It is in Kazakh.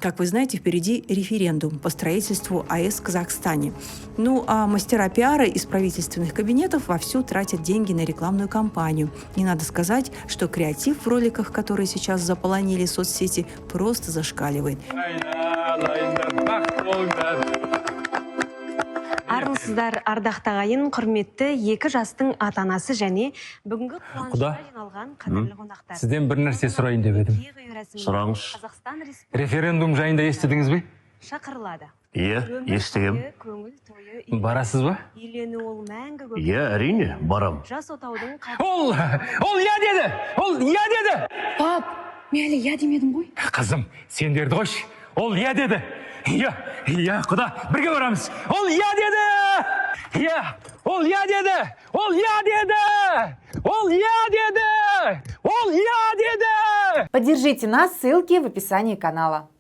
Как вы знаете, впереди референдум по строительству АЭС в Казахстане. Ну а мастера пиара из правительственных кабинетов вовсю тратят деньги на рекламную кампанию. И надо сказать, что креатив в роликах, которые сейчас заполонили соцсети, просто зашкаливает. Армысыздар, ардақты ағайын, құрметті екі жастың ата-анасы және бүгінгі қуанышқа жиналған қадірлі қонақтар. Сізден бір нәрсе сұрайын деп едім. Сұраңыз. Референдум жайында естідіңіз бе? Шақырылады. Иә, естігем. Көңіл тойы, Барасыз ба? үйлену ол мәңгі көп. Иә, әрине, барам. Жас отаудың Ол я деді! Ол я деді! Пап, мен әлі я демедім ғой. Қызым, сендерді қойшы. Ол я деді! Я, құда, бірге барамыз. Ол я деді! Ол я деді! Ол я деді! Ол я деді! Ол я деді! Поддержите нас, ссылки в описании канала.